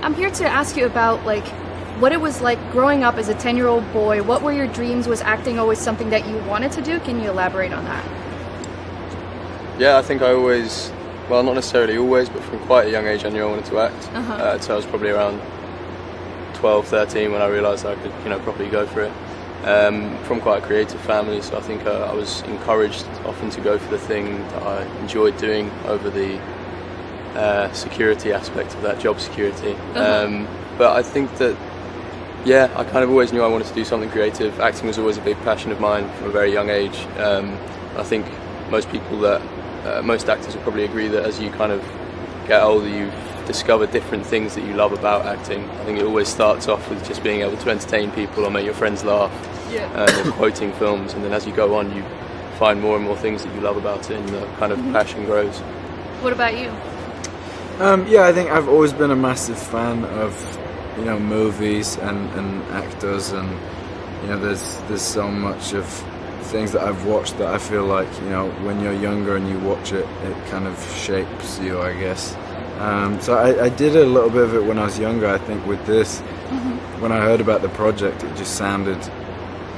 I'm here to ask you about like what it was like growing up as a 10-year-old boy. What were your dreams? Was acting always something that you wanted to do? Can you elaborate on that? Yeah, I think I always, well, not necessarily always, but from quite a young age I knew I wanted to act. So I was probably around 12, 13 when I realised I could, properly go for it. From quite a creative family, so I think I was encouraged often to go for the thing that I enjoyed doing over the security aspect of that, job security. But I think that, yeah, I kind of always knew I wanted to do something creative. Acting was always a big passion of mine from a very young age. I think most actors will probably agree that as you kind of get older, you discover different things that you love about acting. I think it always starts off with just being able to entertain people or make your friends laugh, or quoting films, and then as you go on, you find more and more things that you love about it, and the kind of passion grows. What about you? Yeah, I think I've always been a massive fan of movies and actors, and there's so much of things that I've watched that I feel like when you're younger and you watch it, it kind of shapes you, I guess. So I did a little bit of it when I was younger. I think with this, when I heard about the project, it just sounded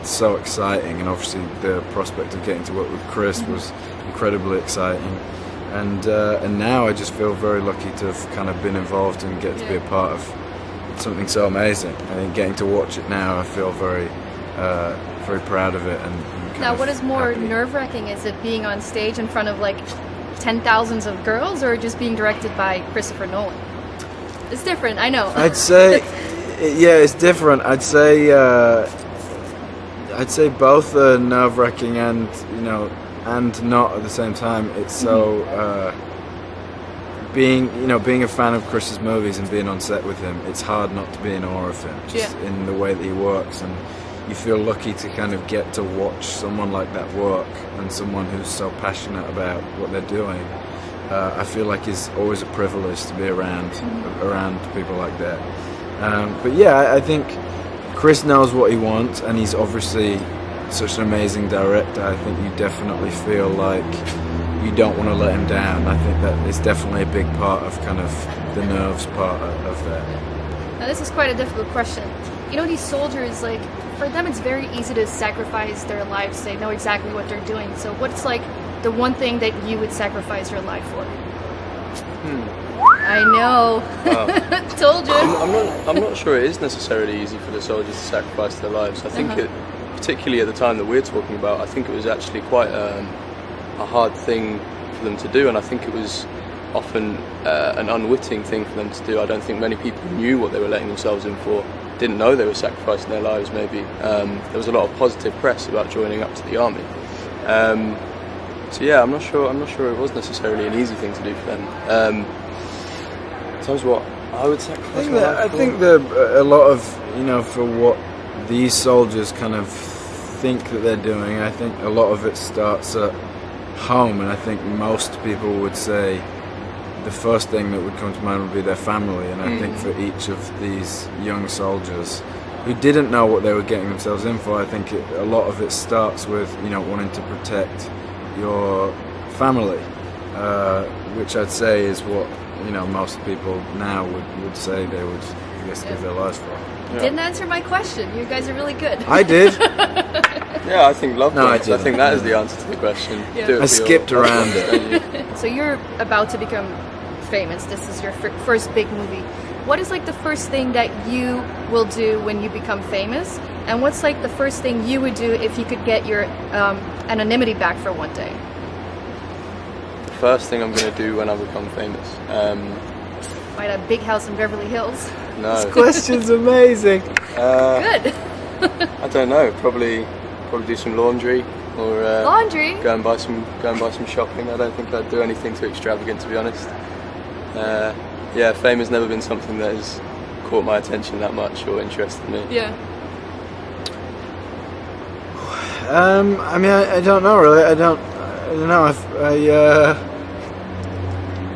so exciting, and obviously the prospect of getting to work with Chris was incredibly exciting. And now I just feel very lucky to have kind of been involved and get to be a part of something so amazing. I think getting to watch it now, I feel very proud of it. And now, what is more nerve-wracking? Is it being on stage in front of like 10,000s of girls, or just being directed by Christopher Nolan? It's different, I know. I'd say, yeah, it's different. I'd say both are nerve-wracking and and not at the same time. It's so being a fan of Chris's movies and being on set with him, it's hard not to be in awe of him, just in the way that he works, and you feel lucky to kind of get to watch someone like that work, and someone who's so passionate about what they're doing. I feel like it's always a privilege to be around people like that. But yeah, I think Chris knows what he wants, and he's obviously such an amazing director. I think you definitely feel like you don't want to let him down. I think that is definitely a big part of kind of the nerves part of that. Now this is quite a difficult question. These soldiers, like, for them it's very easy to sacrifice their lives. They know exactly what they're doing. So what's like the one thing that you would sacrifice your life for? I know. Told you. I'm not sure it is necessarily easy for the soldiers to sacrifice their lives. I think particularly at the time that we're talking about, I think it was actually quite a hard thing for them to do, and I think it was often an unwitting thing for them to do. I don't think many people knew what they were letting themselves in for, didn't know they were sacrificing their lives maybe. There was a lot of positive press about joining up to the army. So yeah, I'm not sure it was necessarily an easy thing to do for them. In terms of what I would sacrifice my life for? I think that a lot of, for what these soldiers kind of think that they're doing, I think a lot of it starts at home, and I think most people would say the first thing that would come to mind would be their family. And I think for each of these young soldiers who didn't know what they were getting themselves in for, I think a lot of it starts with wanting to protect your family, which I'd say is what most people now would say they would, I guess, give their lives for. You didn't answer my question. You guys are really good. I did. Yeah, I think love. No, I think that is the answer to the question. Yeah. I skipped around it. So you're about to become famous. This is your first big movie. What is like the first thing that you will do when you become famous? And what's like the first thing you would do if you could get your anonymity back for one day? The first thing I'm going to do when I become famous. Buy a big house in Beverly Hills. No. This question's amazing. Good. I don't know. Probably do some laundry, or laundry. Go and buy some shopping. I don't think I'd do anything too extravagant, to be honest. Yeah, fame has never been something that has caught my attention that much or interested me. Yeah. I mean, I don't know really. I don't know. I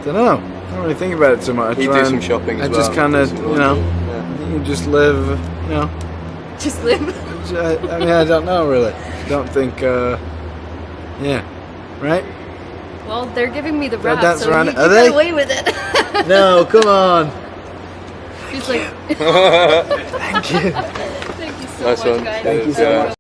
don't know. I don't really think about it too much. You do some shopping as well. I just kind of, you just live, Just live. I mean, I don't know really. Don't think, yeah, right? Well, they're giving me the rap, dance so around you it. Are get they? away with it. No, come on. He's like, Thank you. thank you so Nice much, one. guys. Thank you so much.